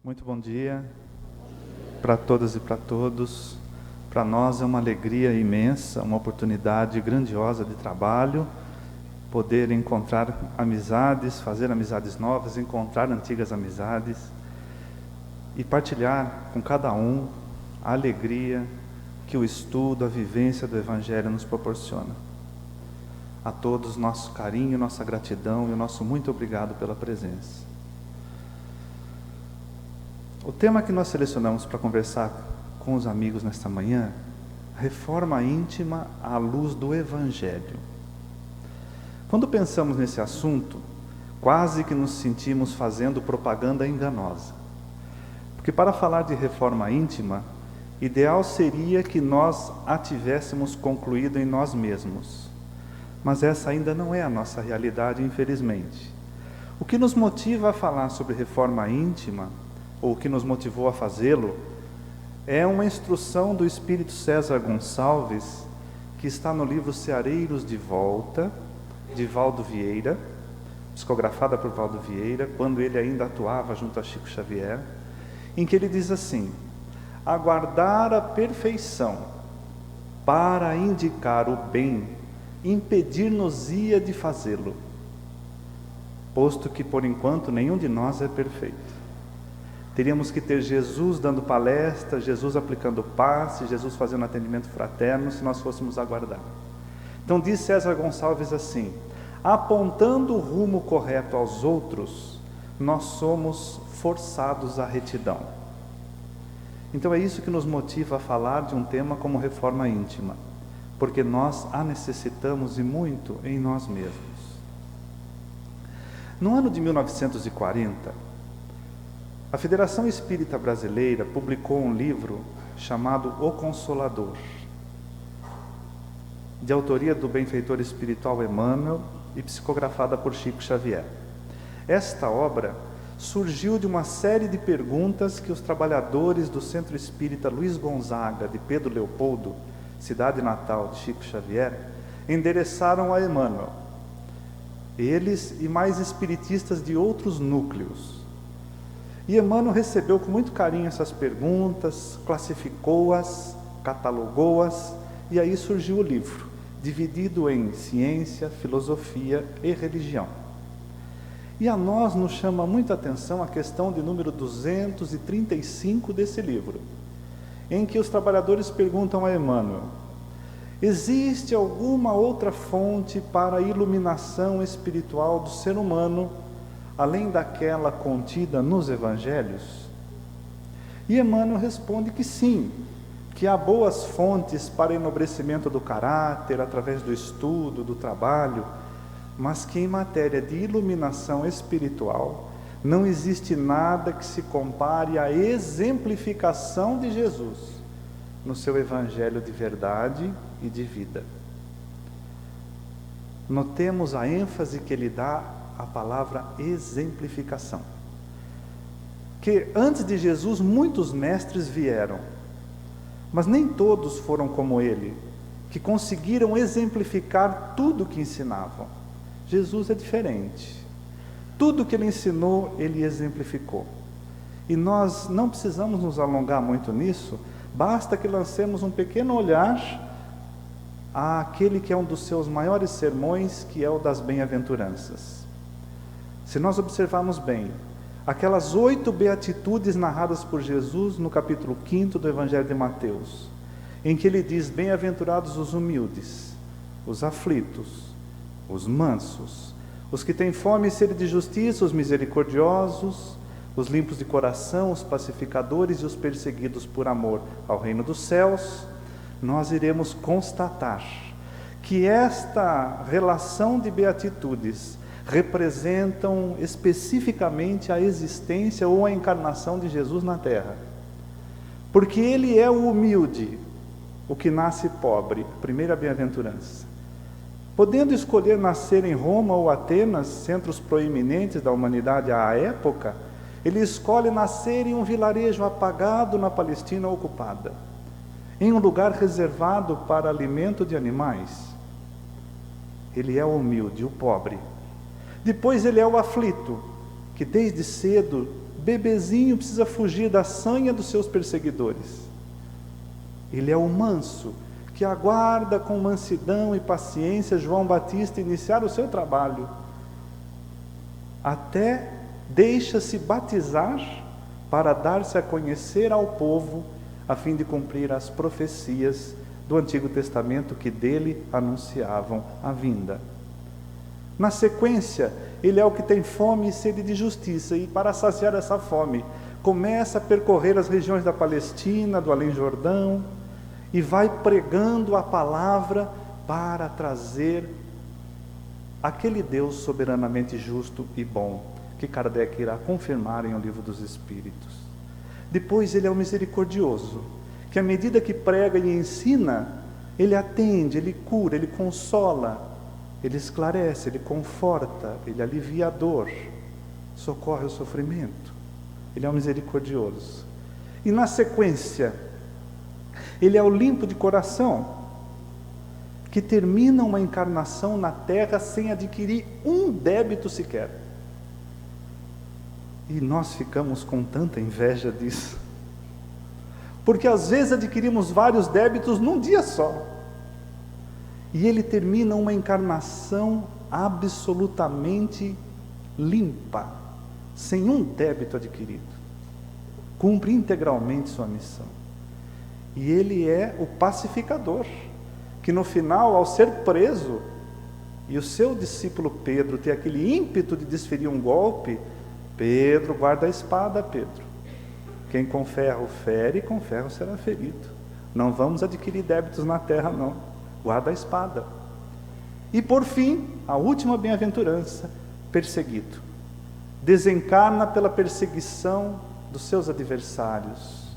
Muito bom dia para todas e para todos. Para nós é uma alegria imensa, uma oportunidade grandiosa de trabalho, poder encontrar amizades, fazer amizades novas, encontrar antigas amizades e partilhar com cada um a alegria que o estudo, a vivência do Evangelho nos proporciona. A todos nosso carinho, nossa gratidão e o nosso muito obrigado pela presença. O tema que nós selecionamos para conversar com os amigos nesta manhã, reforma íntima à luz do Evangelho. Quando pensamos nesse assunto, quase que nos sentimos fazendo propaganda enganosa. Porque para falar de reforma íntima, ideal seria que nós a tivéssemos concluído em nós mesmos. Mas essa ainda não é a nossa realidade, infelizmente. O que nos motiva a falar sobre reforma íntima, ou o que nos motivou a fazê-lo, é uma instrução do Espírito César Gonçalves, que está no livro Ceareiros de Volta, de Valdo Vieira, psicografada por Valdo Vieira, quando ele ainda atuava junto a Chico Xavier, em que ele diz assim: aguardar a perfeição para indicar o bem, impedir-nos-ia de fazê-lo, posto que por enquanto nenhum de nós é perfeito. Teríamos que ter Jesus dando palestra, Jesus aplicando passe, Jesus fazendo atendimento fraterno, se nós fôssemos aguardar. Então diz César Gonçalves assim: apontando o rumo correto aos outros, nós somos forçados à retidão. Então é isso que nos motiva a falar de um tema como reforma íntima, porque nós a necessitamos e muito em nós mesmos. No ano de 1940, a Federação Espírita Brasileira publicou um livro chamado O Consolador, de autoria do benfeitor espiritual Emmanuel e psicografada por Chico Xavier. Esta obra surgiu de uma série de perguntas que os trabalhadores do Centro Espírita Luiz Gonzaga, de Pedro Leopoldo, cidade natal de Chico Xavier, endereçaram a Emmanuel. Eles e mais espiritistas de outros núcleos. E Emmanuel recebeu com muito carinho essas perguntas, classificou-as, catalogou-as, e aí surgiu o livro, dividido em ciência, filosofia e religião. E a nós nos chama muita atenção a questão de número 235 desse livro, em que os trabalhadores perguntam a Emmanuel: existe alguma outra fonte para a iluminação espiritual do ser humano, além daquela contida nos Evangelhos? E Emmanuel responde que sim, que há boas fontes para enobrecimento do caráter, através do estudo, do trabalho, mas que em matéria de iluminação espiritual, não existe nada que se compare à exemplificação de Jesus, no seu Evangelho de verdade e de vida. Notemos a ênfase que ele dá a palavra exemplificação, que antes de Jesus muitos mestres vieram, mas nem todos foram como ele, que conseguiram exemplificar tudo o que ensinavam. Jesus é diferente, tudo que ele ensinou, ele exemplificou, e nós não precisamos nos alongar muito nisso, basta que lancemos um pequeno olhar àquele que é um dos seus maiores sermões, que é o das bem-aventuranças. Se nós observarmos bem, aquelas 8 beatitudes narradas por Jesus no capítulo 5 do Evangelho de Mateus, em que ele diz: bem-aventurados os humildes, os aflitos, os mansos, os que têm fome e sede de justiça, os misericordiosos, os limpos de coração, os pacificadores e os perseguidos por amor ao reino dos céus, nós iremos constatar que esta relação de beatitudes representam especificamente a existência ou a encarnação de Jesus na terra, porque ele é o humilde, o que nasce pobre, primeira bem-aventurança. Podendo escolher nascer em Roma ou Atenas, centros proeminentes da humanidade à época, ele escolhe nascer em um vilarejo apagado na Palestina ocupada, em um lugar reservado para alimento de animais. Ele é o humilde, o pobre. Depois ele é o aflito, que desde cedo bebezinho precisa fugir da sanha dos seus perseguidores. Ele é o manso, que aguarda com mansidão e paciência João Batista iniciar o seu trabalho. Até deixa-se batizar para dar-se a conhecer ao povo, a fim de cumprir as profecias do Antigo Testamento que dele anunciavam a vinda. Na sequência, ele é o que tem fome e sede de justiça, e para saciar essa fome, começa a percorrer as regiões da Palestina, do Além-Jordão, e vai pregando a palavra para trazer aquele Deus soberanamente justo e bom, que Kardec irá confirmar em O Livro dos Espíritos. Depois ele é o misericordioso, que à medida que prega e ensina, ele atende, ele cura, ele consola, ele esclarece, ele conforta, ele alivia a dor, socorre o sofrimento. Ele é o misericordioso. E na sequência, ele é o limpo de coração, que termina uma encarnação na terra sem adquirir um débito sequer. E nós ficamos com tanta inveja disso, porque às vezes adquirimos vários débitos num dia só, e ele termina uma encarnação absolutamente limpa, sem um débito adquirido, cumpre integralmente sua missão. E ele é o pacificador, que no final, ao ser preso, e o seu discípulo Pedro tem aquele ímpeto de desferir um golpe, Pedro, guarda a espada, Pedro. Quem com ferro fere, com ferro será ferido. Não vamos adquirir débitos na terra, não. Guarda a espada. E por fim, a última bem-aventurança, perseguido. Desencarna pela perseguição dos seus adversários,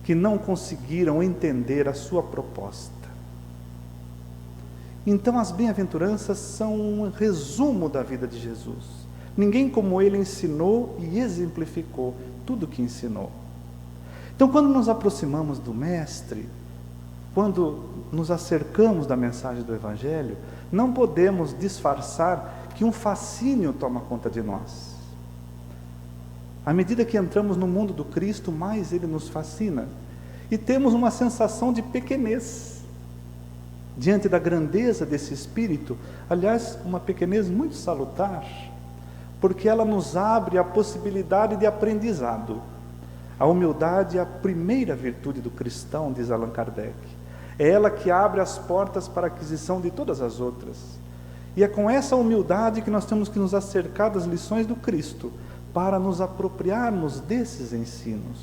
que não conseguiram entender a sua proposta. Então as bem-aventuranças são um resumo da vida de Jesus. Ninguém como ele ensinou e exemplificou tudo o que ensinou. Então, quando nos aproximamos do Mestre, quando nos acercamos da mensagem do Evangelho, não podemos disfarçar que um fascínio toma conta de nós. À medida que entramos no mundo do Cristo, mais ele nos fascina. E temos uma sensação de pequenez diante da grandeza desse Espírito. Aliás, uma pequenez muito salutar, porque ela nos abre a possibilidade de aprendizado. A humildade é a primeira virtude do cristão, diz Allan Kardec. É ela que abre as portas para a aquisição de todas as outras. E é com essa humildade que nós temos que nos acercar das lições do Cristo, para nos apropriarmos desses ensinos.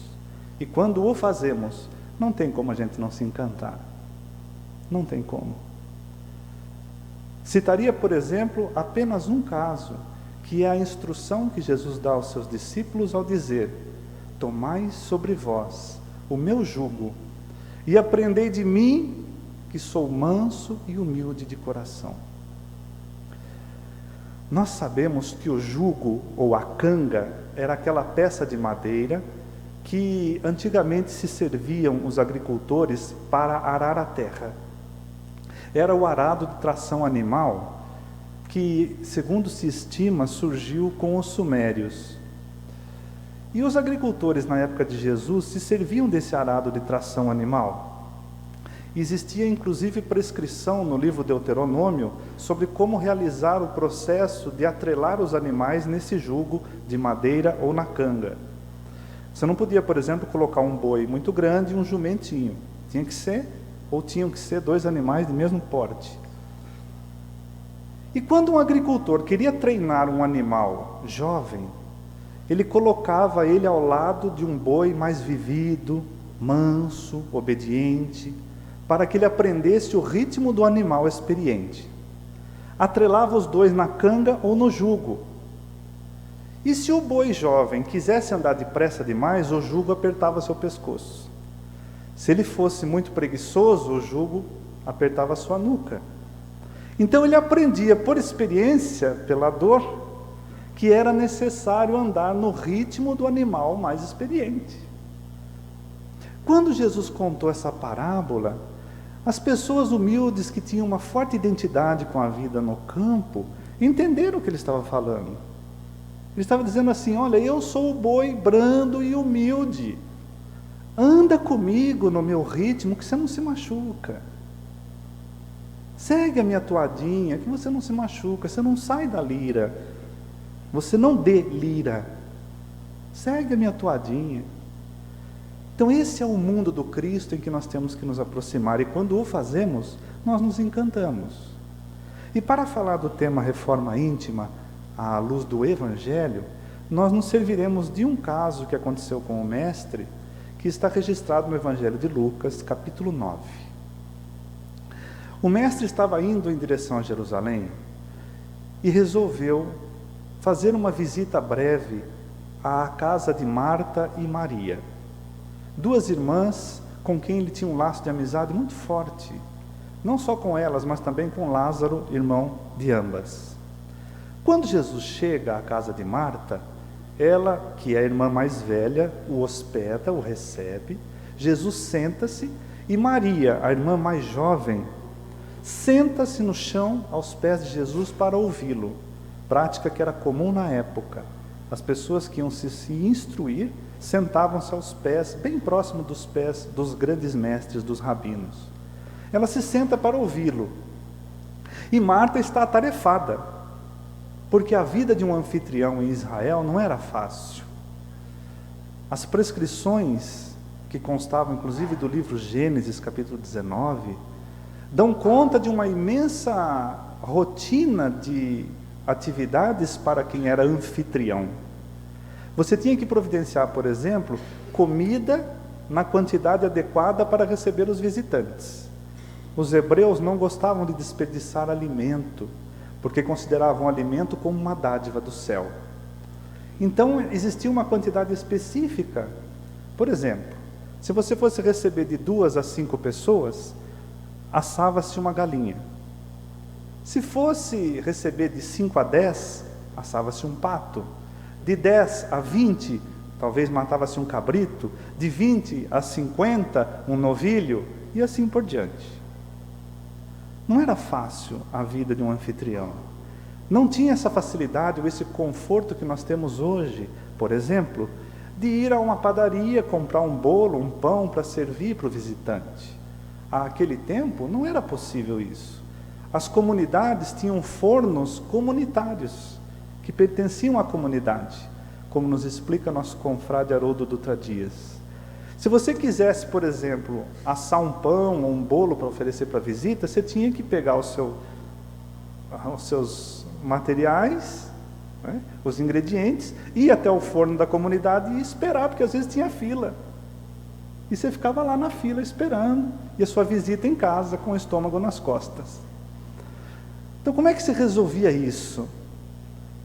E quando o fazemos, não tem como a gente não se encantar. Não tem como. Citaria, por exemplo, apenas um caso, que é a instrução que Jesus dá aos seus discípulos ao dizer: tomai sobre vós o meu jugo, e aprendei de mim, que sou manso e humilde de coração. Nós sabemos que o jugo, ou a canga, era aquela peça de madeira que antigamente se serviam os agricultores para arar a terra. Era o arado de tração animal que, segundo se estima, surgiu com os sumérios. E os agricultores na época de Jesus se serviam desse arado de tração animal. Existia inclusive prescrição no livro Deuteronômio sobre como realizar o processo de atrelar os animais nesse jugo de madeira ou na canga. Você não podia, por exemplo, colocar um boi muito grande e um jumentinho. Tinham que ser dois animais de mesmo porte. E quando um agricultor queria treinar um animal jovem, ele colocava ele ao lado de um boi mais vivido, manso, obediente, para que ele aprendesse o ritmo do animal experiente. Atrelava os dois na canga ou no jugo. E se o boi jovem quisesse andar depressa demais, o jugo apertava seu pescoço. Se ele fosse muito preguiçoso, o jugo apertava sua nuca. Então ele aprendia por experiência, pela dor, que era necessário andar no ritmo do animal mais experiente. Quando Jesus contou essa parábola, as pessoas humildes que tinham uma forte identidade com a vida no campo, entenderam o que ele estava falando. Ele estava dizendo assim: olha, eu sou o boi brando e humilde, anda comigo no meu ritmo que você não se machuca, segue a minha toadinha que você não se machuca, você não sai da lira, você não delira, segue a minha toadinha. Então esse é o mundo do Cristo em que nós temos que nos aproximar, e quando o fazemos, nós nos encantamos. E para falar do tema reforma íntima, à luz do Evangelho, nós nos serviremos de um caso que aconteceu com o mestre, que está registrado no Evangelho de Lucas, capítulo 9. O mestre estava indo em direção a Jerusalém e resolveu fazer uma visita breve à casa de Marta e Maria, duas irmãs com quem ele tinha um laço de amizade muito forte, não só com elas, mas também com Lázaro, irmão de ambas. Quando Jesus chega à casa de Marta, ela, que é a irmã mais velha, o hospeda, o recebe. Jesus senta-se e Maria, a irmã mais jovem, senta-se no chão aos pés de Jesus para ouvi-lo, prática que era comum na época. As pessoas que iam se instruir sentavam-se aos pés, bem próximo dos pés dos grandes mestres, dos rabinos. Ela se senta para ouvi-lo. E Marta está atarefada, porque a vida de um anfitrião em Israel não era fácil. As prescrições, que constavam inclusive do livro Gênesis, capítulo 19, dão conta de uma imensa rotina de atividades para quem era anfitrião. Você tinha que providenciar, por exemplo, comida na quantidade adequada para receber os visitantes. Os hebreus não gostavam de desperdiçar alimento, porque consideravam o alimento como uma dádiva do céu. Então, existia uma quantidade específica. Por exemplo, se você fosse receber de 2 a 5 pessoas, assava-se uma galinha. Se fosse receber de 5 a 10, assava-se um pato. De 10 a 20, talvez matava-se um cabrito. De 20 a 50, um novilho, e assim por diante. Não era fácil a vida de um anfitrião. Não tinha essa facilidade ou esse conforto que nós temos hoje, por exemplo, de ir a uma padaria, comprar um bolo, um pão para servir para o visitante. Àquele tempo não era possível isso. As comunidades tinham fornos comunitários, que pertenciam à comunidade, como nos explica nosso confrade Haroldo Dutra Dias. Se você quisesse, por exemplo, assar um pão ou um bolo para oferecer para visita, você tinha que pegar os seus materiais, né, os ingredientes, ir até o forno da comunidade e esperar, porque às vezes tinha fila. E você ficava lá na fila esperando, e a sua visita em casa com o estômago nas costas. Então, como é que se resolvia isso?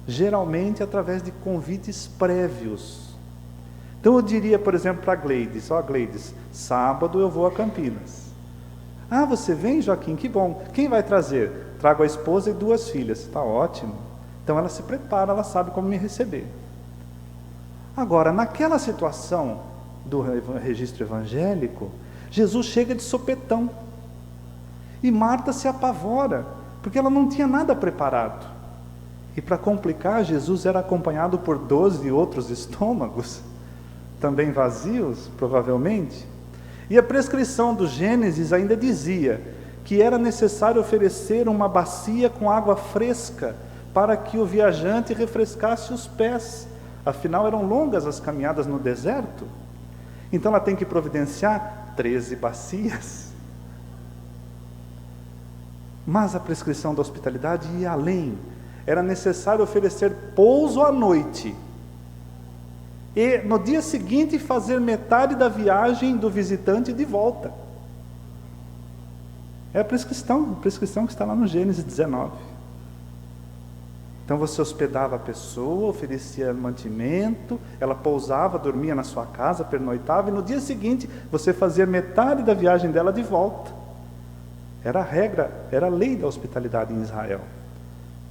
Geralmente através de convites prévios. Então eu diria, por exemplo, para a Gleides: ó, Gleides, sábado eu vou a Campinas. Ah, você vem, Joaquim? Que bom. Quem vai trazer? Trago a esposa e 2 filhas. Está ótimo. Então ela se prepara, ela sabe como me receber. Agora, naquela situação do registro evangélico, Jesus chega de sopetão. E Marta se apavora, porque ela não tinha nada preparado. E para complicar, Jesus era acompanhado por 12 outros estômagos, também vazios, provavelmente. E a prescrição do Gênesis ainda dizia que era necessário oferecer uma bacia com água fresca para que o viajante refrescasse os pés. Afinal, eram longas as caminhadas no deserto. Então ela tem que providenciar 13 bacias. Mas a prescrição da hospitalidade ia além. Era necessário oferecer pouso à noite. E no dia seguinte fazer metade da viagem do visitante de volta. É a prescrição que está lá no Gênesis 19. Então você hospedava a pessoa, oferecia mantimento, ela pousava, dormia na sua casa, pernoitava, e no dia seguinte você fazia metade da viagem dela de volta. Era a regra, era a lei da hospitalidade em Israel.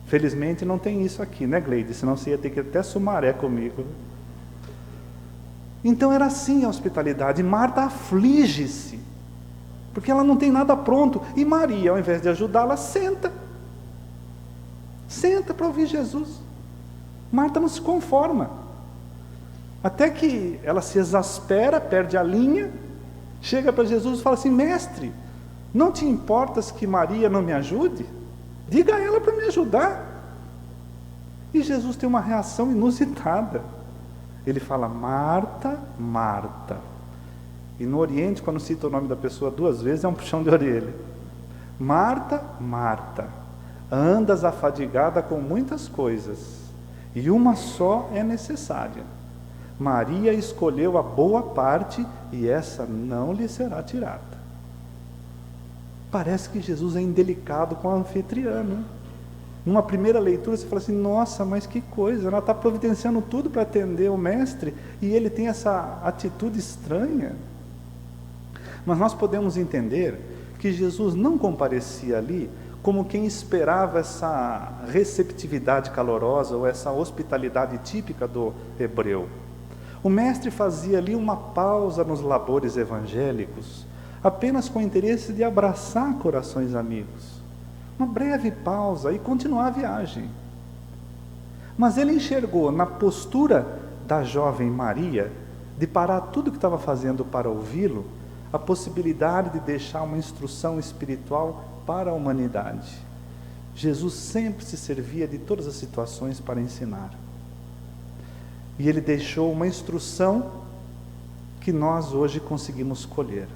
Felizmente não tem isso aqui, né, Gleide? Senão você ia ter que ir até Sumaré comigo. Então era assim a hospitalidade. Marta aflige-se, porque ela não tem nada pronto. E Maria, ao invés de ajudá-la, senta para ouvir Jesus. Marta não se conforma. Até que ela se exaspera, perde a linha, chega para Jesus e fala assim: mestre, não te importas que Maria não me ajude? Diga a ela para me ajudar. E Jesus tem uma reação inusitada. Ele fala: Marta, Marta. E no Oriente, quando cita o nome da pessoa 2 vezes, é um puxão de orelha. Marta, Marta, andas afadigada com muitas coisas, e uma só é necessária. Maria escolheu a boa parte, e essa não lhe será tirada. Parece que Jesus é indelicado com a anfitriã, né? Numa primeira leitura você fala assim: nossa, mas que coisa, ela está providenciando tudo para atender o mestre, e ele tem essa atitude estranha. Mas nós podemos entender que Jesus não comparecia ali como quem esperava essa receptividade calorosa ou essa hospitalidade típica do hebreu. O mestre fazia ali uma pausa nos labores evangélicos, apenas com o interesse de abraçar corações amigos. Uma breve pausa e continuar a viagem. Mas ele enxergou na postura da jovem Maria, de parar tudo o que estava fazendo para ouvi-lo, a possibilidade de deixar uma instrução espiritual para a humanidade. Jesus sempre se servia de todas as situações para ensinar. E ele deixou uma instrução que nós hoje conseguimos colher.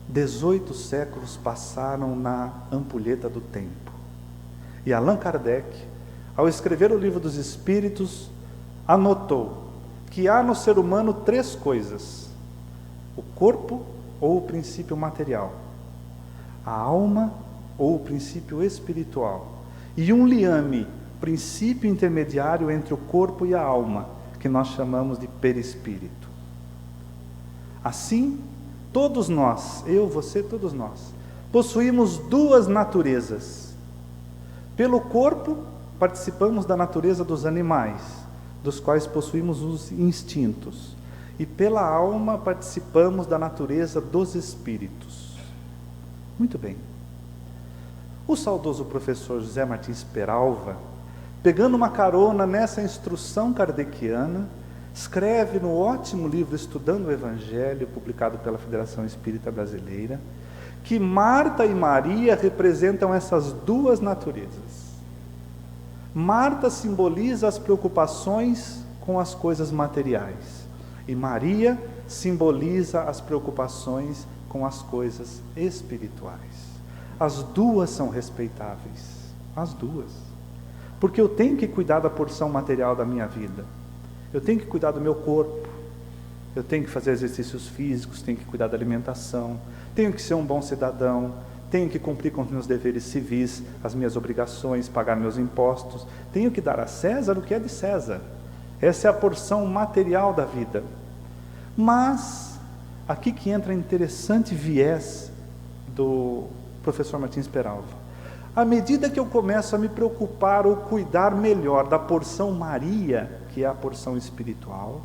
18 séculos passaram na ampulheta do tempo. E Allan Kardec, ao escrever o Livro dos Espíritos, anotou que há no ser humano 3 coisas: o corpo ou o princípio material, a alma ou o princípio espiritual, e um liame, princípio intermediário entre o corpo e a alma, que nós chamamos de perispírito. Assim, todos nós, eu, você, todos nós, possuímos 2 naturezas. Pelo corpo, participamos da natureza dos animais, dos quais possuímos os instintos. E pela alma participamos da natureza dos espíritos. Muito bem. O saudoso professor José Martins Peralva, pegando uma carona nessa instrução kardeciana, escreve no ótimo livro Estudando o Evangelho, publicado pela Federação Espírita Brasileira, que Marta e Maria representam essas 2 naturezas. Marta simboliza as preocupações com as coisas materiais, e Maria simboliza as preocupações com as coisas espirituais. As 2 são respeitáveis, as 2. Porque eu tenho que cuidar da porção material da minha vida. Eu tenho que cuidar do meu corpo. Eu tenho que fazer exercícios físicos, tenho que cuidar da alimentação, tenho que ser um bom cidadão, tenho que cumprir com os meus deveres civis, as minhas obrigações, pagar meus impostos. Tenho que dar a César o que é de César. Essa é a porção material da vida. Mas, aqui que entra interessante viés do professor Martins Peralva. À medida que eu começo a me preocupar ou cuidar melhor da porção Maria, que é a porção espiritual,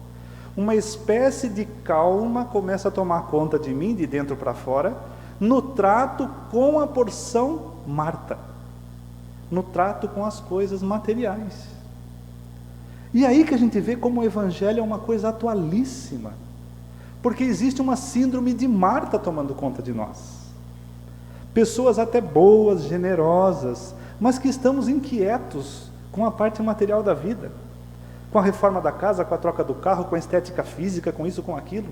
uma espécie de calma começa a tomar conta de mim, de dentro para fora, no trato com a porção Marta, no trato com as coisas materiais. E aí que a gente vê como o Evangelho é uma coisa atualíssima, porque existe uma síndrome de Marta tomando conta de nós. Pessoas até boas, generosas, mas que estamos inquietos com a parte material da vida, com a reforma da casa, com a troca do carro, com a estética física, com isso, com aquilo.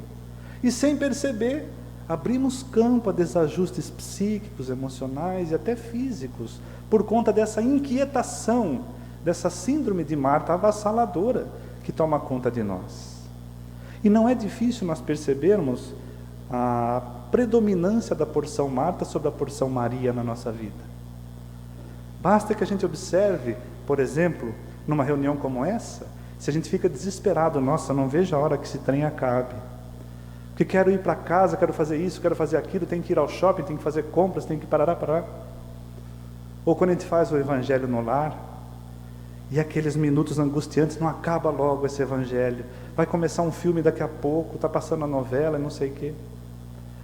E sem perceber, abrimos campo a desajustes psíquicos, emocionais e até físicos, por conta dessa inquietação, dessa síndrome de Marta avassaladora que toma conta de nós. E não é difícil nós percebermos a predominância da porção Marta sobre a porção Maria na nossa vida. Basta que a gente observe, por exemplo, numa reunião como essa, se a gente fica desesperado: nossa, não vejo a hora que esse trem acabe, porque quero ir para casa, quero fazer isso, quero fazer aquilo, tenho que ir ao shopping, tenho que fazer compras, tenho que parar. Ou quando a gente faz o Evangelho no lar, e aqueles minutos angustiantes, não acaba logo esse Evangelho, vai começar um filme daqui a pouco, está passando a novela, não sei o quê.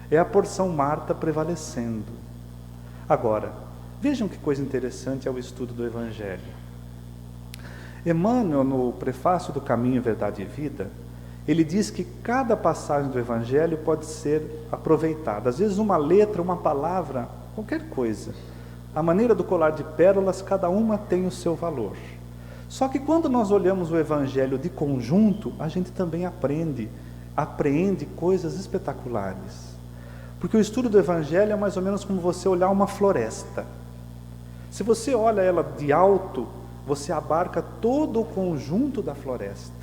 É a porção Marta prevalecendo. Agora, vejam que coisa interessante é o estudo do Evangelho. Emmanuel, no prefácio do Caminho, Verdade e Vida, ele diz que cada passagem do Evangelho pode ser aproveitada. Às vezes uma letra, uma palavra, qualquer coisa. A maneira do colar de pérolas, cada uma tem o seu valor. Só que quando nós olhamos o Evangelho de conjunto, a gente também apreende coisas espetaculares. Porque o estudo do Evangelho é mais ou menos como você olhar uma floresta. Se você olha ela de alto, você abarca todo o conjunto da floresta.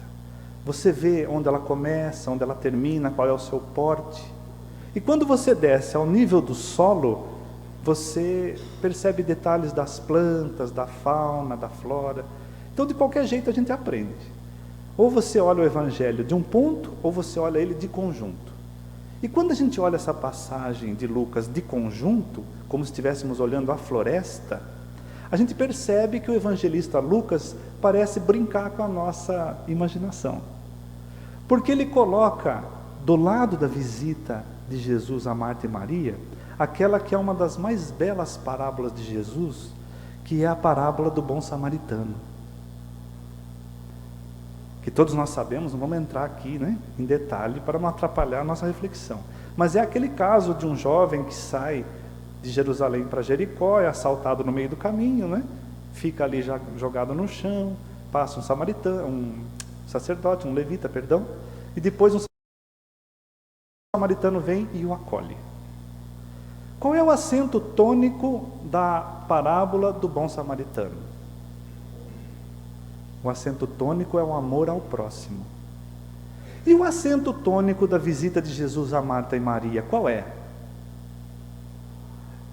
Você vê onde ela começa, onde ela termina, qual é o seu porte. E quando você desce ao nível do solo, você percebe detalhes das plantas, da fauna, da flora. Então, de qualquer jeito, a gente aprende. Ou você olha o Evangelho de um ponto, ou você olha ele de conjunto. E quando a gente olha essa passagem de Lucas de conjunto, como se estivéssemos olhando a floresta, a gente percebe que o evangelista Lucas parece brincar com a nossa imaginação. Porque ele coloca do lado da visita de Jesus a Marta e Maria, aquela que é uma das mais belas parábolas de Jesus, que é a parábola do bom samaritano. Que todos nós sabemos, não vamos entrar aqui, em detalhe para não atrapalhar a nossa reflexão. Mas é aquele caso de um jovem que sai de Jerusalém para Jericó, é assaltado no meio do caminho, fica ali já jogado no chão, passa um samaritano, um sacerdote, um levita, e depois um samaritano vem e o acolhe. Qual é o acento tônico da parábola do bom samaritano? O acento tônico é o amor ao próximo. E o acento tônico da visita de Jesus a Marta e Maria, qual é?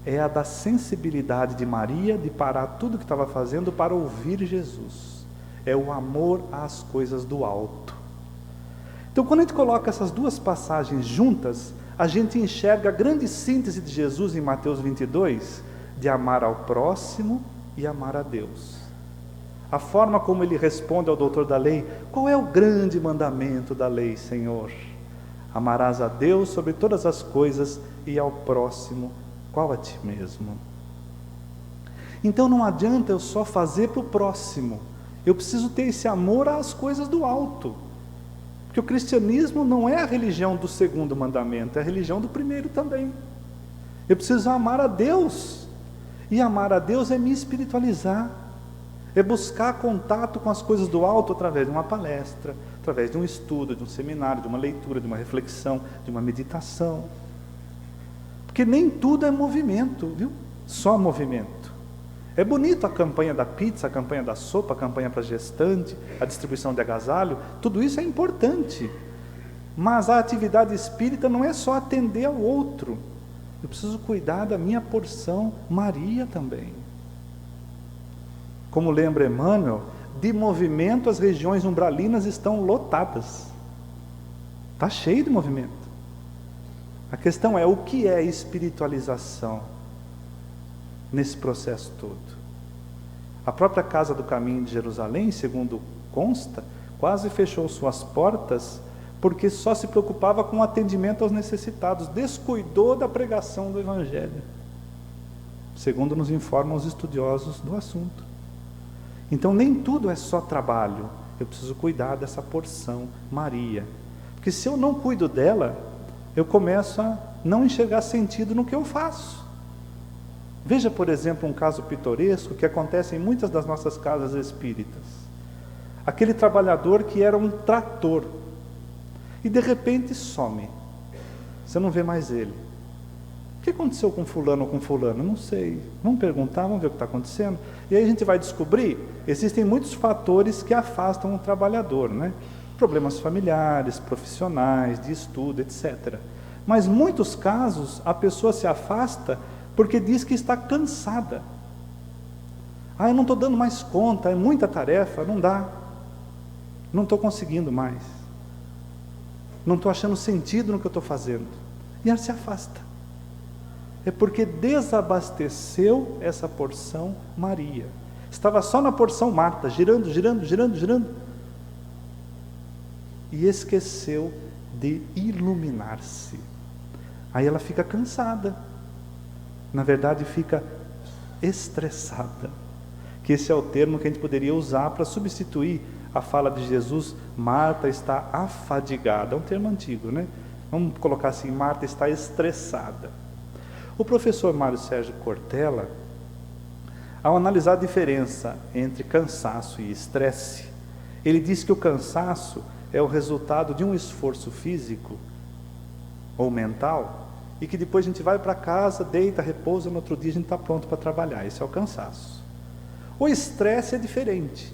É a da sensibilidade de Maria de parar tudo o que estava fazendo para ouvir Jesus. É o amor às coisas do alto. Então, quando a gente coloca essas duas passagens juntas, a gente enxerga a grande síntese de Jesus em Mateus 22, de amar ao próximo e amar a Deus. A forma como ele responde ao doutor da lei: qual é o grande mandamento da lei, Senhor? Amarás a Deus sobre todas as coisas e ao próximo qual a ti mesmo. Então não adianta eu só fazer para o próximo, eu preciso ter esse amor às coisas do alto, porque o cristianismo não é a religião do segundo mandamento, é a religião do primeiro também. Eu preciso amar a Deus, e amar a Deus é me espiritualizar, é buscar contato com as coisas do alto através de uma palestra, através de um estudo, de um seminário, de uma leitura, de uma reflexão, de uma meditação. Porque nem tudo é movimento, viu? Só movimento. É bonito a campanha da pizza, a campanha da sopa, a campanha para gestante, a distribuição de agasalho, tudo isso é importante. Mas a atividade espírita não é só atender ao outro. Eu preciso cuidar da minha porção Maria também. Como lembra Emmanuel, de movimento as regiões umbralinas estão lotadas. Está cheio de movimento. A questão é, o que é espiritualização nesse processo todo? A própria Casa do Caminho de Jerusalém, segundo consta, quase fechou suas portas porque só se preocupava com o atendimento aos necessitados, descuidou da pregação do Evangelho, segundo nos informam os estudiosos do assunto. Então nem tudo é só trabalho, eu preciso cuidar dessa porção Maria, porque se eu não cuido dela, eu começo a não enxergar sentido no que eu faço. Veja, por exemplo, um caso pitoresco que acontece em muitas das nossas casas espíritas. Aquele trabalhador que era um trator e de repente some. Você não vê mais ele. O que aconteceu com fulano ou com fulano? Não sei. Vamos perguntar, vamos ver o que está acontecendo. E aí a gente vai descobrir, existem muitos fatores que afastam o trabalhador, Problemas familiares, profissionais, de estudo, etc. Mas em muitos casos a pessoa se afasta porque diz que está cansada. Eu não estou dando mais conta, é muita tarefa, não dá. Não estou conseguindo mais. Não estou achando sentido no que eu estou fazendo. E ela se afasta. É porque desabasteceu essa porção Maria. Estava só na porção Marta, girando. E esqueceu de iluminar-se. Aí ela fica cansada. Na verdade, fica estressada. que esse é o termo que a gente poderia usar para substituir a fala de Jesus, Marta está afadigada. É um termo antigo, né? Vamos colocar assim, Marta está estressada. O professor Mário Sérgio Cortella, ao analisar a diferença entre cansaço e estresse, ele diz que o cansaço é o resultado de um esforço físico ou mental, e que depois a gente vai para casa, deita, repousa, no outro dia a gente está pronto para trabalhar. Esse é o cansaço. O estresse é diferente.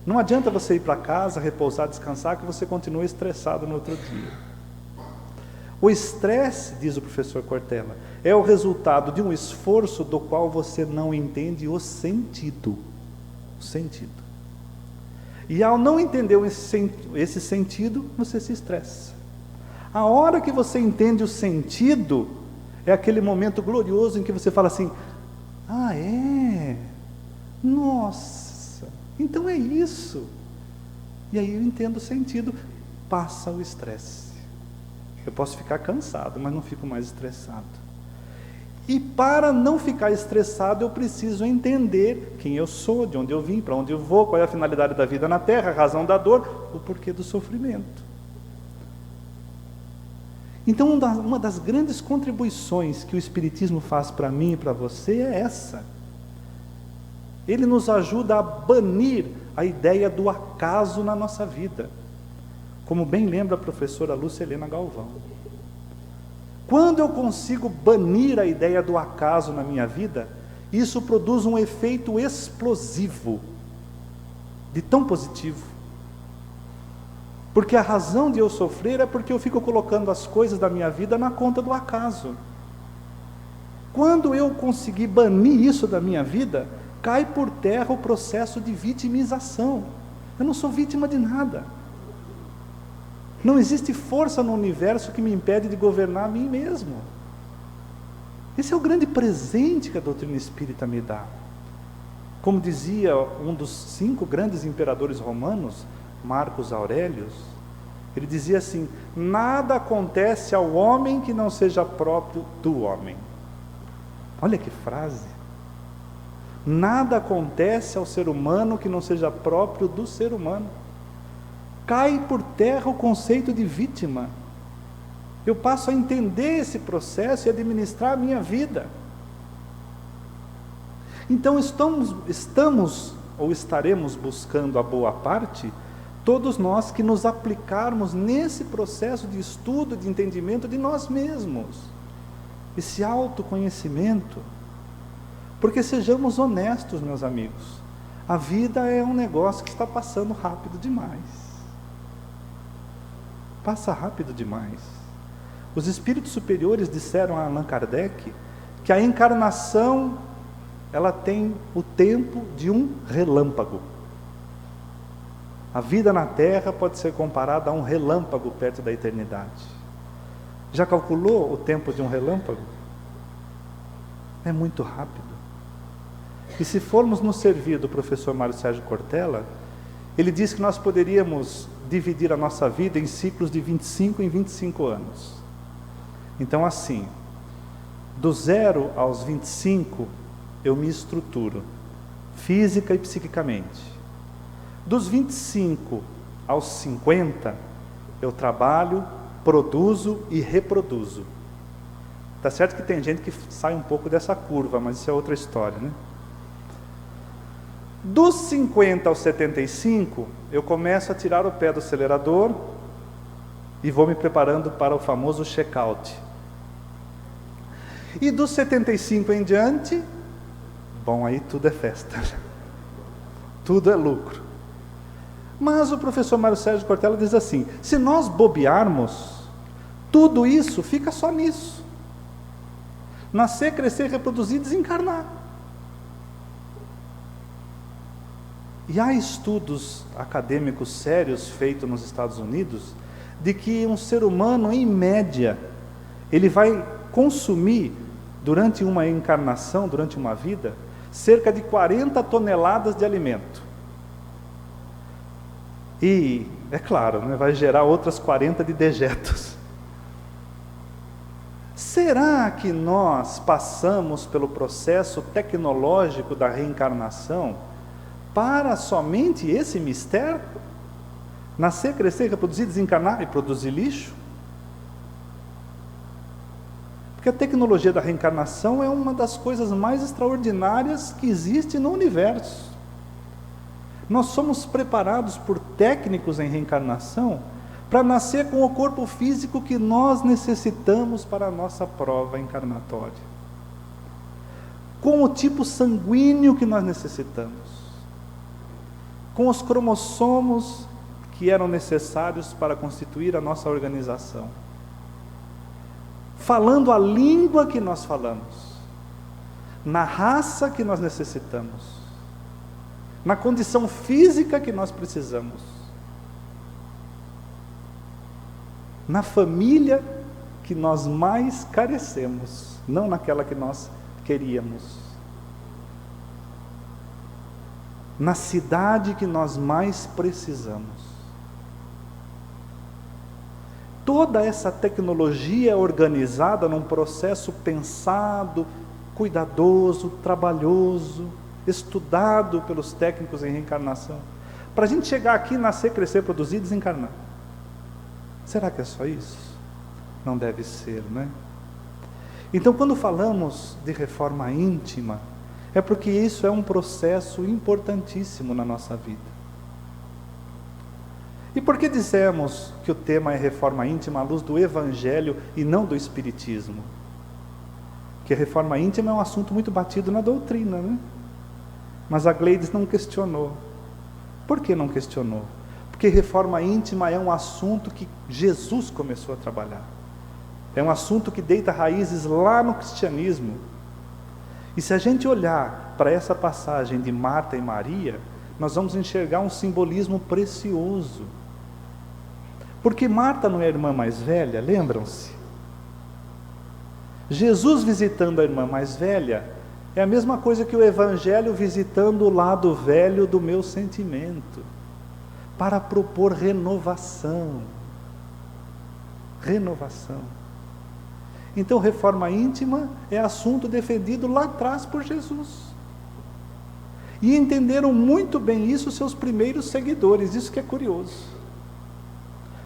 Não adianta você ir para casa, repousar, descansar, que você continua estressado no outro dia. O estresse, diz o professor Cortella, é o resultado de um esforço do qual você não entende o sentido. O sentido. E ao não entender esse sentido, você se estressa. A hora que você entende o sentido, é aquele momento glorioso em que você fala assim, ah é? Nossa, então é isso. E aí eu entendo o sentido, passa o estresse. Eu posso ficar cansado, mas não fico mais estressado. E para não ficar estressado, eu preciso entender quem eu sou, de onde eu vim, para onde eu vou, qual é a finalidade da vida na Terra, a razão da dor, o porquê do sofrimento. Então, uma das grandes contribuições que o Espiritismo faz para mim e para você é essa. Ele nos ajuda a banir a ideia do acaso na nossa vida. Como bem lembra a professora Lúcia Helena Galvão. Quando eu consigo banir a ideia do acaso na minha vida, isso produz um efeito explosivo, de tão positivo. Porque a razão de eu sofrer é porque eu fico colocando as coisas da minha vida na conta do acaso. Quando eu conseguir banir isso da minha vida, cai por terra o processo de vitimização. Eu não sou vítima de nada. Não existe força no universo que me impede de governar a mim mesmo. Esse é o grande presente que a doutrina espírita me dá. Como dizia um dos 5 grandes imperadores romanos, Marcos Aurelius, ele dizia assim, nada acontece ao homem que não seja próprio do homem. Olha que frase. Nada acontece ao ser humano que não seja próprio do ser humano. Cai por terra o conceito de vítima. Eu passo a entender esse processo e administrar a minha vida. Então estamos ou estaremos buscando a boa parte, todos nós que nos aplicarmos nesse processo de estudo, de entendimento de nós mesmos, esse autoconhecimento, porque sejamos honestos, meus amigos, a vida é um negócio que está passando rápido demais, passa rápido demais. Os espíritos superiores disseram a Allan Kardec, que a encarnação, ela tem o tempo de um relâmpago. A vida na Terra pode ser comparada a um relâmpago perto da eternidade. Já calculou o tempo de um relâmpago? É muito rápido. E se formos nos servir do professor Mário Sérgio Cortella, ele diz que nós poderíamos dividir a nossa vida em ciclos de 25 em 25 anos. Então assim, do 0 aos 25, eu me estruturo, física e psiquicamente. Dos 25 aos 50, eu trabalho, produzo e reproduzo. Tá certo que tem gente que sai um pouco dessa curva, mas isso é outra história, né? Dos 50 aos 75, eu começo a tirar o pé do acelerador e vou me preparando para o famoso check-out. E dos 75 em diante, bom, aí tudo é festa. Tudo é lucro. Mas o professor Mário Sérgio Cortella diz assim, se nós bobearmos, tudo isso fica só nisso. Nascer, crescer, reproduzir, desencarnar. E há estudos acadêmicos sérios feitos nos Estados Unidos, de que um ser humano, em média, ele vai consumir, durante uma encarnação, durante uma vida, cerca de 40 toneladas de alimento. E, é claro, vai gerar outras 40 de dejetos. será que nós passamos pelo processo tecnológico da reencarnação para somente esse mistério? Nascer, crescer, reproduzir, desencarnar e produzir lixo? Porque a tecnologia da reencarnação é uma das coisas mais extraordinárias que existe no universo. Nós somos preparados por técnicos em reencarnação para nascer com o corpo físico que nós necessitamos para a nossa prova encarnatória, com o tipo sanguíneo que nós necessitamos, com os cromossomos que eram necessários para constituir a nossa organização, falando a língua que nós falamos, na raça que nós necessitamos, na condição física que nós precisamos, na família que nós mais carecemos, não naquela que nós queríamos, na cidade que nós mais precisamos. Toda essa tecnologia organizada num processo pensado, cuidadoso, trabalhoso, estudado pelos técnicos em reencarnação, para a gente chegar aqui, nascer, crescer, produzir, desencarnar. Será que é só isso? Não deve ser, né? Então, quando falamos de reforma íntima, é porque isso é um processo importantíssimo na nossa vida. E por que dissemos que o tema é reforma íntima à luz do Evangelho e não do Espiritismo? Porque reforma íntima é um assunto muito batido na doutrina, né? Mas a Gleides não questionou. Por que não questionou? Porque reforma íntima é um assunto que Jesus começou a trabalhar. É um assunto que deita raízes lá no cristianismo. E se a gente olhar para essa passagem de Marta e Maria, nós vamos enxergar um simbolismo precioso. Porque Marta não é a irmã mais velha, lembram-se? Jesus visitando a irmã mais velha é a mesma coisa que o Evangelho visitando o lado velho do meu sentimento, para propor renovação. Renovação. Então, reforma íntima é assunto defendido lá atrás por Jesus. E entenderam muito bem isso seus primeiros seguidores, isso que é curioso.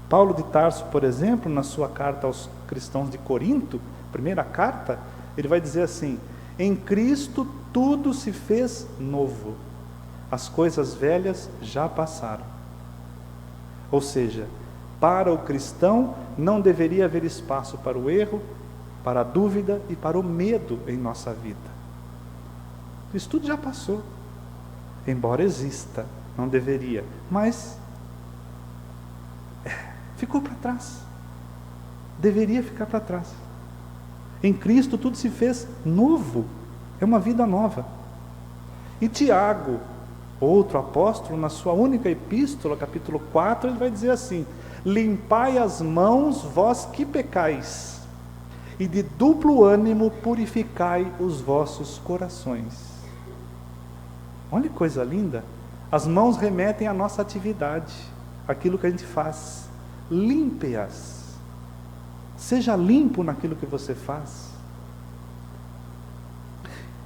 Paulo de Tarso, por exemplo, na sua carta aos cristãos de Corinto, primeira carta, ele vai dizer assim: em Cristo tudo se fez novo, as coisas velhas já passaram. Ou seja, para o cristão não deveria haver espaço para o erro, para a dúvida e para o medo em nossa vida. Isso tudo já passou. Embora exista, não deveria, mas ficou para trás. Deveria ficar para trás. Em Cristo tudo se fez novo, é uma vida nova. E Tiago, outro apóstolo, na sua única epístola, capítulo 4, ele vai dizer assim: limpai as mãos, vós que pecais, e de duplo ânimo purificai os vossos corações. Olha que coisa linda. As mãos remetem à nossa atividade, aquilo que a gente faz. Limpe-as. Seja limpo naquilo que você faz.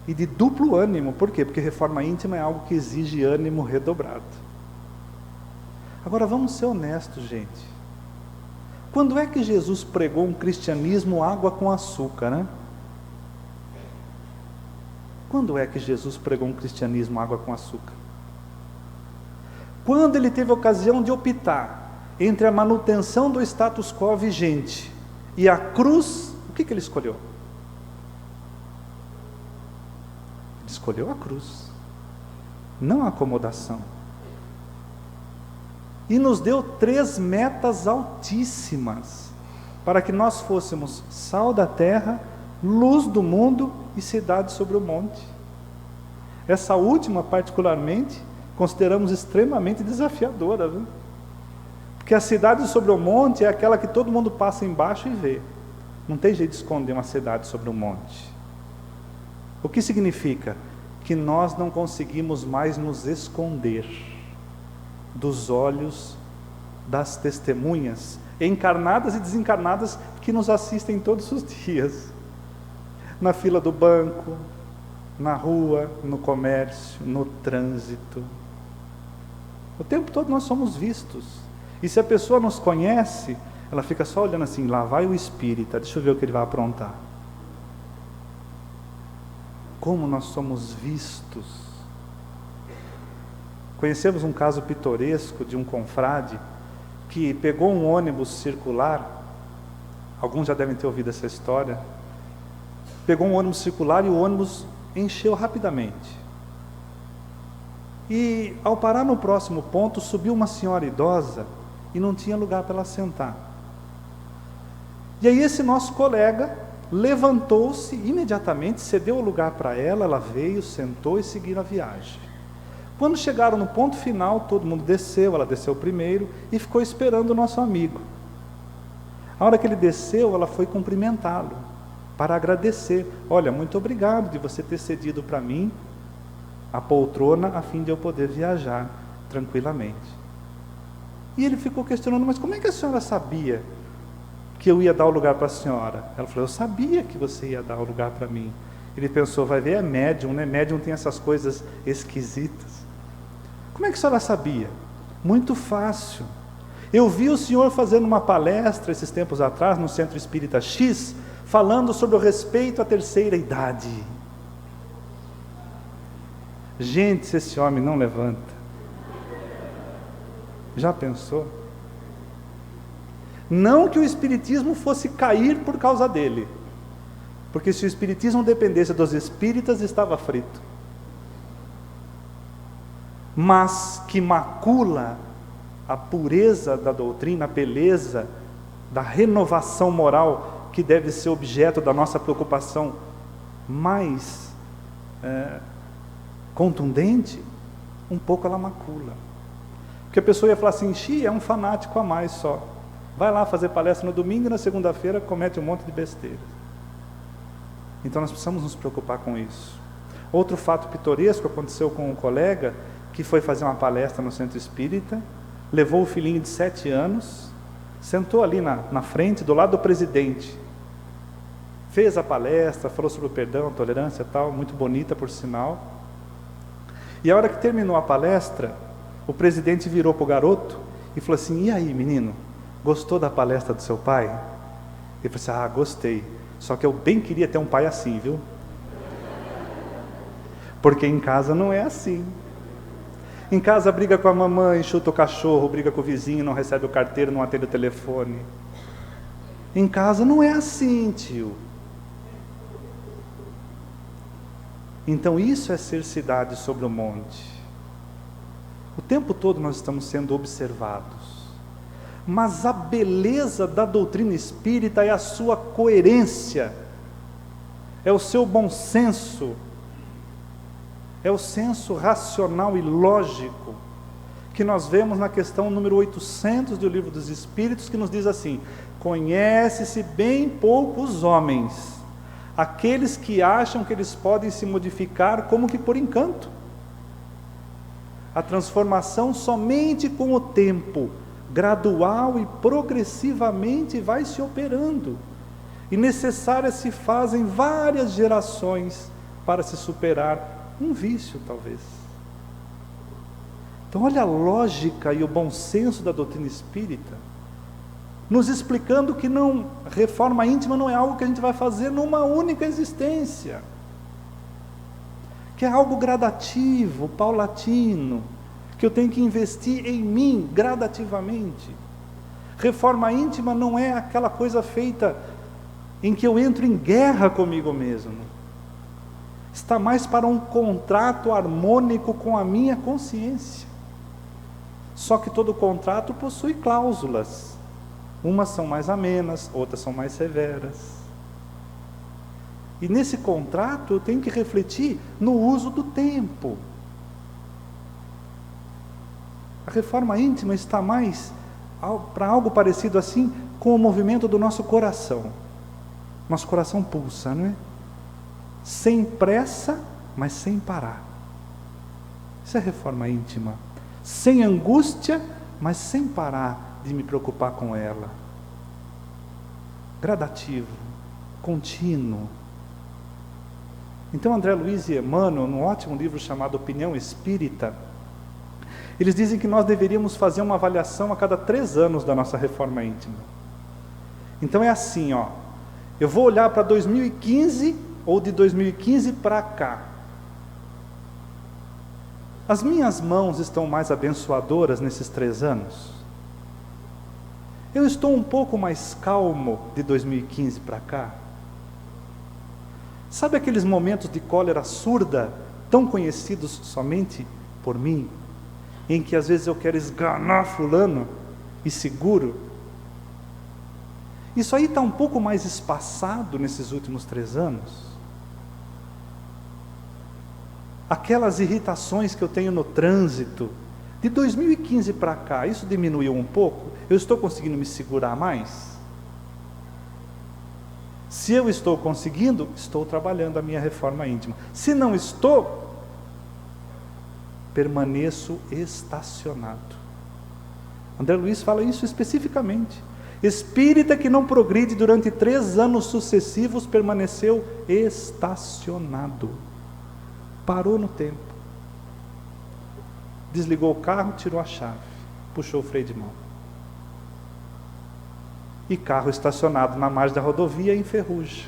E de duplo ânimo. Por quê? Porque reforma íntima é algo que exige ânimo redobrado. Agora vamos ser honestos, gente. Quando é que Jesus pregou um cristianismo água com açúcar, né? Quando é que Jesus pregou um cristianismo água com açúcar? Quando ele teve a ocasião de optar entre a manutenção do status quo vigente e a cruz, o que ele escolheu? Ele escolheu a cruz, não a acomodação. E nos deu 3 metas altíssimas, para que nós fôssemos sal da terra, luz do mundo e cidade sobre o monte. Essa última, particularmente, consideramos extremamente desafiadora, viu? Porque a cidade sobre o monte é aquela que todo mundo passa embaixo e vê. Não tem jeito de esconder uma cidade sobre o monte. O que significa? Que nós não conseguimos mais nos esconder dos olhos das testemunhas, encarnadas e desencarnadas, que nos assistem todos os dias. na fila do banco, na rua, no comércio, no trânsito. O tempo todo nós somos vistos. E se a pessoa nos conhece, ela fica só olhando assim, lá vai o espírita, deixa eu ver o que ele vai aprontar. Como nós somos vistos. Conhecemos um caso pitoresco de um confrade que pegou um ônibus circular, alguns já devem ter ouvido essa história, pegou um ônibus circular e o ônibus encheu rapidamente. E ao parar no próximo ponto, subiu uma senhora idosa e não tinha lugar para ela sentar. E aí esse nosso colega levantou-se imediatamente, cedeu o lugar para ela, ela veio, sentou e seguiram a viagem. Quando chegaram no ponto final, todo mundo desceu, ela desceu primeiro e ficou esperando o nosso amigo. A hora que ele desceu, ela foi cumprimentá-lo, para agradecer. Olha, muito obrigado de você ter cedido para mim a poltrona, a fim de eu poder viajar tranquilamente. E ele ficou questionando, mas como é que a senhora sabia que eu ia dar o lugar para a senhora? Ela falou, eu sabia que você ia dar o lugar para mim. Ele pensou, vai ver, é médium, né? Médium tem essas coisas esquisitas. Como é que a senhora sabia? Muito fácil. Eu vi o senhor fazendo uma palestra esses tempos atrás, no Centro Espírita X, falando sobre o respeito à terceira idade. Gente, se esse homem não levanta, já pensou? Não que o Espiritismo fosse cair por causa dele, porque se o Espiritismo dependesse dos espíritas, estava frito. Mas que macula a pureza da doutrina, a beleza da renovação moral, que deve ser objeto da nossa preocupação mais contundente, um pouco ela macula. Porque a pessoa ia falar assim, é um fanático a mais só. Vai lá fazer palestra no domingo e na segunda-feira comete um monte de besteira. Então nós precisamos nos preocupar com isso. Outro fato pitoresco aconteceu com um colega que foi fazer uma palestra no Centro Espírita, levou o filhinho de 7 anos, sentou ali na frente, do lado do presidente, fez a palestra, falou sobre o perdão, a tolerância e tal, muito bonita por sinal. E a hora que terminou a palestra, o presidente virou para o garoto e falou assim, e aí menino, gostou da palestra do seu pai? Ele falou assim, gostei, só que eu bem queria ter um pai assim, viu? Porque em casa não é assim. Em casa briga com a mamãe, chuta o cachorro, briga com o vizinho, não recebe o carteiro, não atende o telefone. Em casa não é assim, tio. Então isso é ser cidade sobre o monte. O tempo todo nós estamos sendo observados. Mas a beleza da doutrina espírita é a sua coerência, é o seu bom senso, é o senso racional e lógico, que nós vemos na questão número 800 do Livro dos Espíritos, que nos diz assim, conhece-se bem poucos homens, aqueles que acham que eles podem se modificar como que por encanto. A transformação somente com o tempo, gradual e progressivamente vai se operando, e necessárias se fazem várias gerações para se superar um vício talvez. Então olha a lógica e o bom senso da doutrina espírita, nos explicando que reforma íntima não é algo que a gente vai fazer numa única existência, que é algo gradativo, paulatino, que eu tenho que investir em mim gradativamente. Reforma íntima não é aquela coisa feita em que eu entro em guerra comigo mesmo. Está mais para um contrato harmônico com a minha consciência. Só que todo contrato possui cláusulas. Umas são mais amenas, outras são mais severas. E nesse contrato eu tenho que refletir no uso do tempo. A reforma íntima está mais para algo parecido assim com o movimento do nosso coração. Nosso coração pulsa, não é? Sem pressa, mas sem parar. Isso é reforma íntima. Sem angústia, mas sem parar de me preocupar com ela. Gradativo, contínuo. Então André Luiz e Emmanuel, num ótimo livro chamado Opinião Espírita, eles dizem que nós deveríamos fazer uma avaliação a cada 3 anos da nossa reforma íntima. Então é assim, eu vou olhar para 2015 ou de 2015 para cá. As minhas mãos estão mais abençoadoras nesses 3 anos? Eu estou um pouco mais calmo de 2015 para cá? Sabe aqueles momentos de cólera surda, tão conhecidos somente por mim, em que às vezes eu quero esganar fulano e seguro? Isso aí está um pouco mais espaçado nesses últimos 3 anos? Aquelas irritações que eu tenho no trânsito, de 2015 para cá, isso diminuiu um pouco? Eu estou conseguindo me segurar mais? Se eu estou conseguindo, estou trabalhando a minha reforma íntima. Se não estou, permaneço estacionado. André Luiz fala isso especificamente. Espírita que não progride durante 3 anos sucessivos permaneceu estacionado. Parou no tempo. Desligou o carro, tirou a chave, puxou o freio de mão. E carro estacionado na margem da rodovia enferruja.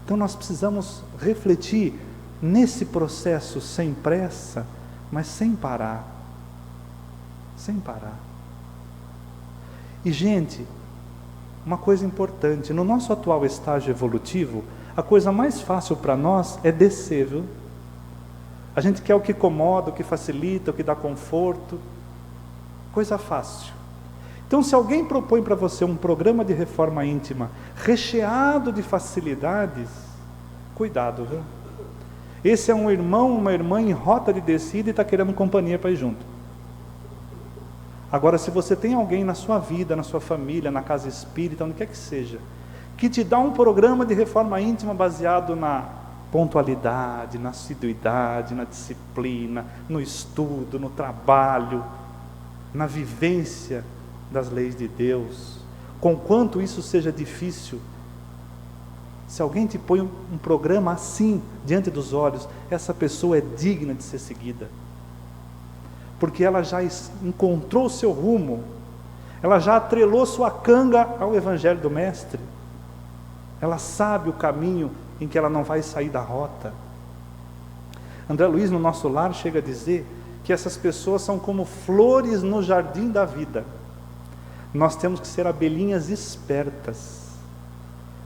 Então nós precisamos refletir nesse processo sem pressa, mas sem parar. Sem parar. E gente, uma coisa importante, no nosso atual estágio evolutivo, a coisa mais fácil para nós é descer, viu? A gente quer o que incomoda, o que facilita, o que dá conforto. Coisa fácil. Então, se alguém propõe para você um programa de reforma íntima recheado de facilidades, cuidado, viu? Esse é um irmão, uma irmã em rota de descida e está querendo companhia para ir junto. Agora, se você tem alguém na sua vida, na sua família, na casa espírita, onde quer que seja, que te dá um programa de reforma íntima baseado na pontualidade, na assiduidade, na disciplina, no estudo, no trabalho, na vivência das leis de Deus, conquanto isso seja difícil, se alguém te põe um programa assim diante dos olhos, essa pessoa é digna de ser seguida, porque ela já encontrou o seu rumo, ela já atrelou sua canga ao Evangelho do Mestre, ela sabe o caminho em que ela não vai sair da rota. André Luiz, no Nosso Lar, chega a dizer que essas pessoas são como flores no jardim da vida. Nós temos que ser abelhinhas espertas,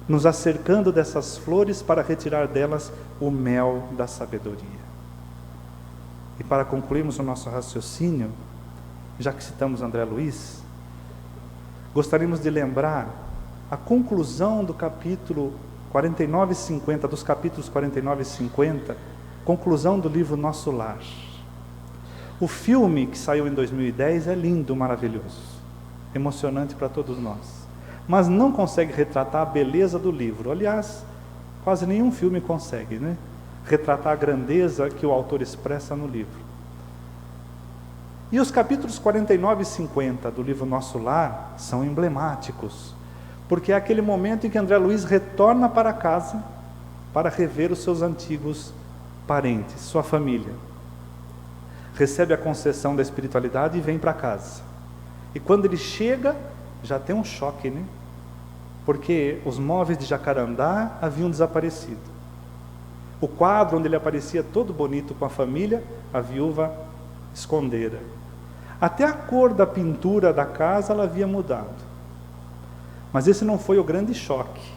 nos acercando dessas flores para retirar delas o mel da sabedoria. E para concluirmos o nosso raciocínio, já que citamos André Luiz, gostaríamos de lembrar a conclusão do capítulo 49 e 50, dos capítulos 49 e 50, conclusão do livro Nosso Lar. O filme que saiu em 2010 é lindo, maravilhoso, emocionante para todos nós, mas não consegue retratar a beleza do livro. Aliás, quase nenhum filme consegue, né? Retratar a grandeza que o autor expressa no livro. E os capítulos 49 e 50 do livro Nosso Lar são emblemáticos, porque é aquele momento em que André Luiz retorna para casa para rever os seus antigos parentes, sua família. Recebe a concessão da espiritualidade e vem para casa. E quando ele chega, já tem um choque, né? Porque os móveis de Jacarandá haviam desaparecido. O quadro onde ele aparecia todo bonito com a família, a viúva escondera. Até a cor da pintura da casa ela havia mudado. Mas esse não foi o grande choque.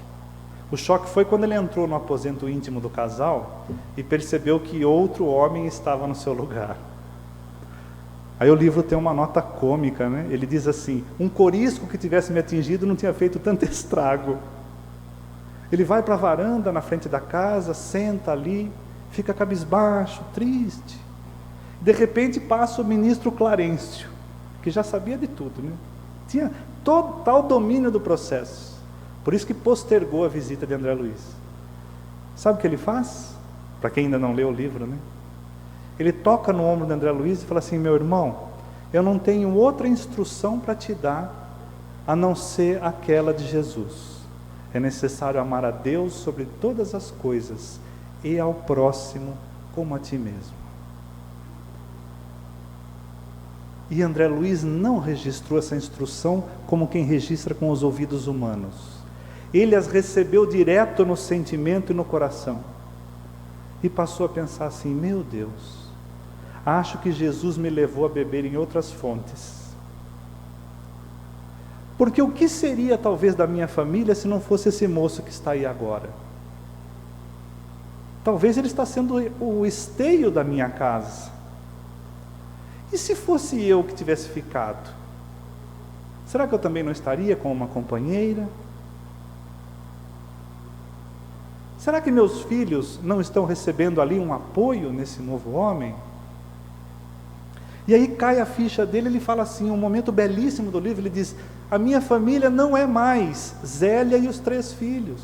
O choque foi quando ele entrou no aposento íntimo do casal e percebeu que outro homem estava no seu lugar. Aí o livro tem uma nota cômica, né? Ele diz assim: um corisco que tivesse me atingido não tinha feito tanto estrago. Ele vai para a varanda na frente da casa, senta ali, fica cabisbaixo, triste. De repente passa o ministro Clarencio, que já sabia de tudo, né? Tinha total domínio do processo. Por isso que postergou a visita de André Luiz. Sabe o que ele faz? Para quem ainda não leu o livro, né? Ele toca no ombro de André Luiz e fala assim: meu irmão, eu não tenho outra instrução para te dar, a não ser aquela de Jesus. É necessário amar a Deus sobre todas as coisas e ao próximo como a ti mesmo. E André Luiz não registrou essa instrução como quem registra com os ouvidos humanos. Ele as recebeu direto no sentimento e no coração. E passou a pensar assim: meu Deus, acho que Jesus me levou a beber em outras fontes. Porque o que seria talvez da minha família se não fosse esse moço que está aí agora? Talvez ele está sendo o esteio da minha casa. E se fosse eu que tivesse ficado? Será que eu também não estaria com uma companheira? Será que meus filhos não estão recebendo ali um apoio nesse novo homem? E aí cai a ficha dele, ele fala assim, um momento belíssimo do livro, ele diz: a minha família não é mais Zélia e os 3 filhos.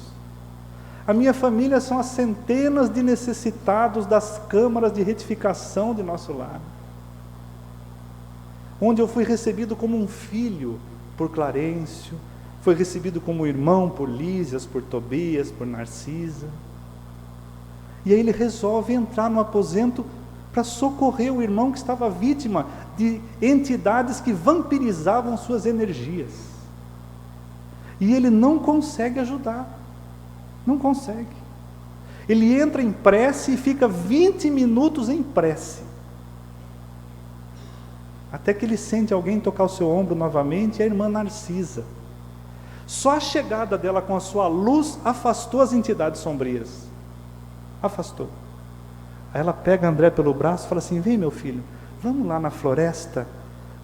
A minha família são as centenas de necessitados das câmaras de retificação de nosso lar, onde eu fui recebido como um filho por Clarencio, foi recebido como irmão por Lísias, por Tobias, por Narcisa. E aí ele resolve entrar no aposento para socorrer o irmão que estava vítima de entidades que vampirizavam suas energias. E ele não consegue ajudar. Não consegue. Ele entra em prece e fica 20 minutos em prece. Até que ele sente alguém tocar o seu ombro novamente, e a irmã Narcisa. Só a chegada dela com a sua luz afastou as entidades sombrias. Afastou. Aí ela pega André pelo braço e fala assim: vem, meu filho, vamos lá na floresta,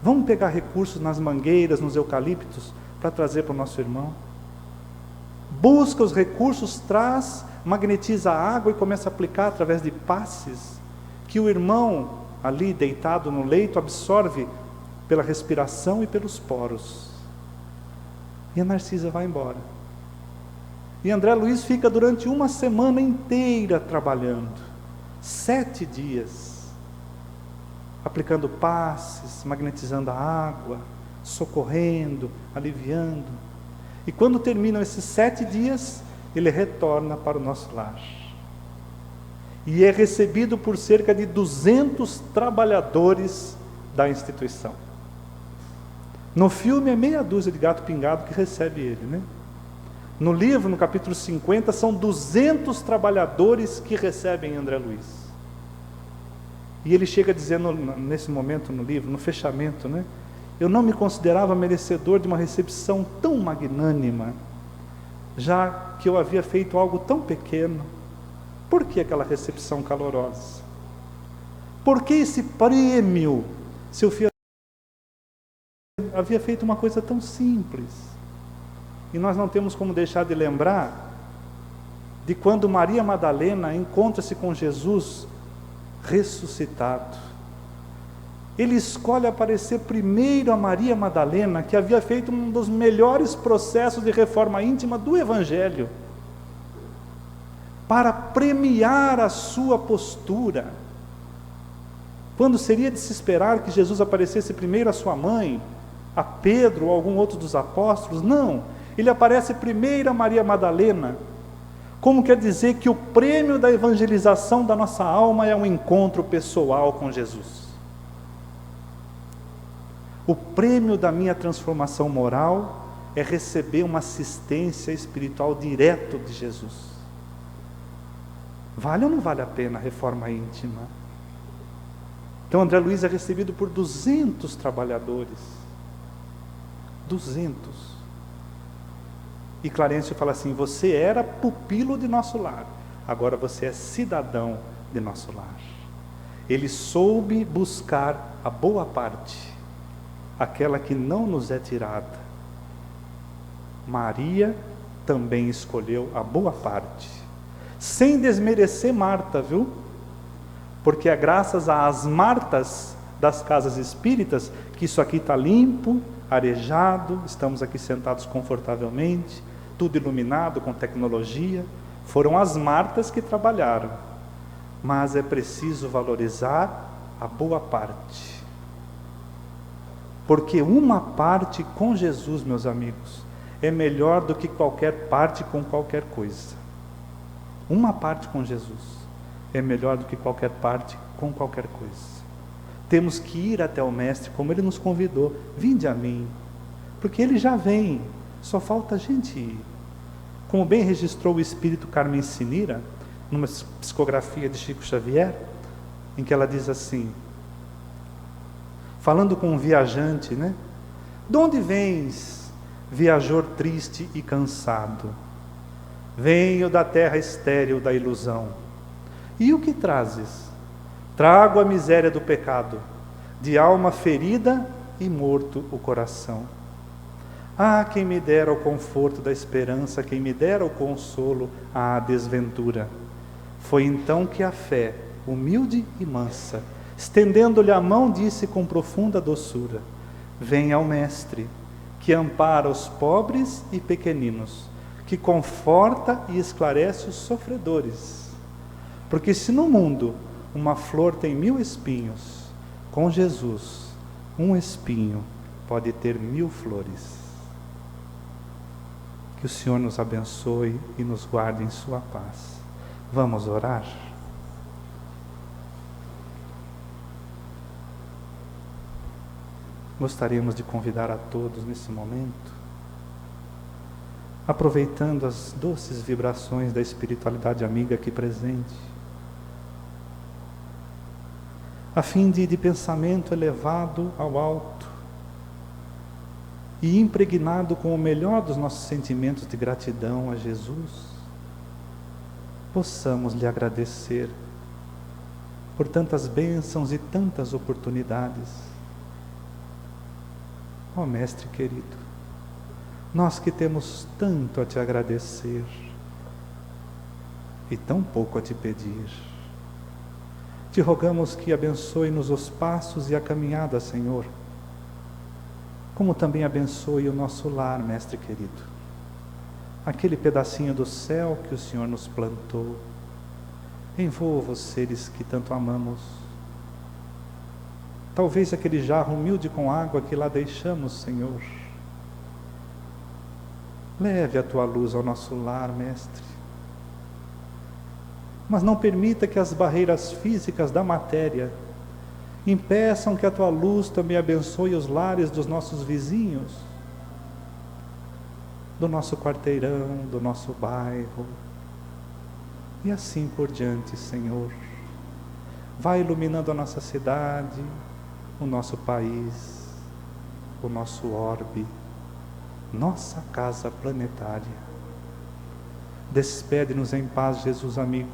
vamos pegar recursos nas mangueiras, nos eucaliptos, para trazer para o nosso irmão. Busca os recursos, traz, magnetiza a água e começa a aplicar através de passes, que o irmão, ali deitado no leito, absorve pela respiração e pelos poros. E a Narcisa vai embora. E André Luiz fica durante uma semana inteira trabalhando. 7 dias, aplicando passes, magnetizando a água, socorrendo, aliviando. E quando terminam esses 7 dias, ele retorna para o nosso lar. E é recebido por cerca de 200 trabalhadores da instituição. No filme é meia dúzia de gato pingado que recebe ele, né? No livro, no capítulo 50, são 200 trabalhadores que recebem André Luiz. E ele chega dizendo, nesse momento no livro, no fechamento, né? Eu não me considerava merecedor de uma recepção tão magnânima, já que eu havia feito algo tão pequeno. Por que aquela recepção calorosa? Por que esse prêmio, se eu havia feito uma coisa tão simples? E nós não temos como deixar de lembrar de quando Maria Madalena encontra-se com Jesus ressuscitado. Ele escolhe aparecer primeiro a Maria Madalena, que havia feito um dos melhores processos de reforma íntima do Evangelho, para premiar a sua postura. Quando seria de se esperar que Jesus aparecesse primeiro a sua mãe, a Pedro ou algum outro dos apóstolos? Não, ele aparece primeiro a Maria Madalena, como quer dizer que o prêmio da evangelização da nossa alma é um encontro pessoal com Jesus. O prêmio da minha transformação moral é receber uma assistência espiritual direto de Jesus. Vale ou não vale a pena a reforma íntima? Então André Luiz é recebido por 200 trabalhadores. 200. E Clarencio fala assim: você era pupilo de nosso lar, agora você é cidadão de nosso lar. Ele soube buscar a boa parte, aquela que não nos é tirada. Maria também escolheu a boa parte, sem desmerecer Marta, viu? Porque é graças às Martas das casas espíritas que isso aqui está limpo, arejado, estamos aqui sentados confortavelmente, tudo iluminado com tecnologia. Foram as Martas que trabalharam, mas é preciso valorizar a boa parte, porque uma parte com Jesus, meus amigos, é melhor do que qualquer parte com qualquer coisa. Uma parte com Jesus é melhor do que qualquer parte com qualquer coisa. Temos que ir até o Mestre, como Ele nos convidou. Vinde a mim, porque Ele já vem, só falta a gente ir. Como bem registrou o Espírito Carmen Sinira, numa psicografia de Chico Xavier, em que ela diz assim, falando com um viajante, né? De onde vens, viajor triste e cansado? Venho da terra estéril da ilusão. E o que trazes? Trago a miséria do pecado, de alma ferida e morto o coração. Ah, quem me dera o conforto da esperança, quem me dera o consolo à desventura. Foi então que a fé, humilde e mansa, estendendo-lhe a mão, disse com profunda doçura: venha ao Mestre, que ampara os pobres e pequeninos, que conforta e esclarece os sofredores. Porque se no mundo uma flor tem 1000 espinhos, com Jesus, um espinho pode ter 1000 flores. Que o Senhor nos abençoe e nos guarde em sua paz. Vamos orar? Gostaríamos de convidar a todos nesse momento, aproveitando as doces vibrações da espiritualidade amiga aqui presente, a fim de pensamento elevado ao alto e impregnado com o melhor dos nossos sentimentos de gratidão a Jesus, possamos lhe agradecer por tantas bênçãos e tantas oportunidades. Ó Mestre querido, nós que temos tanto a te agradecer e tão pouco a te pedir, te rogamos que abençoe-nos os passos e a caminhada, Senhor, como também abençoe o nosso lar, Mestre querido, aquele pedacinho do céu que o Senhor nos plantou. Envolva os seres que tanto amamos. Talvez aquele jarro humilde com água que lá deixamos, Senhor. Leve a tua luz ao nosso lar, Mestre. Mas não permita que as barreiras físicas da matéria impeçam que a tua luz também abençoe os lares dos nossos vizinhos, do nosso quarteirão, do nosso bairro, e assim por diante, Senhor. Vai iluminando a nossa cidade, o nosso país, o nosso orbe, nossa casa planetária. Despede-nos em paz, Jesus amigo,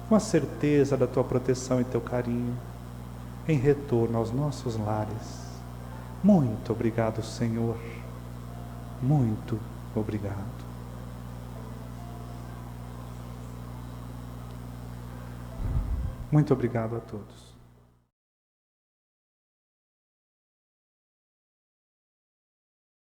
com a certeza da tua proteção e teu carinho, em retorno aos nossos lares. Muito obrigado, Senhor. Muito obrigado. Muito obrigado a todos.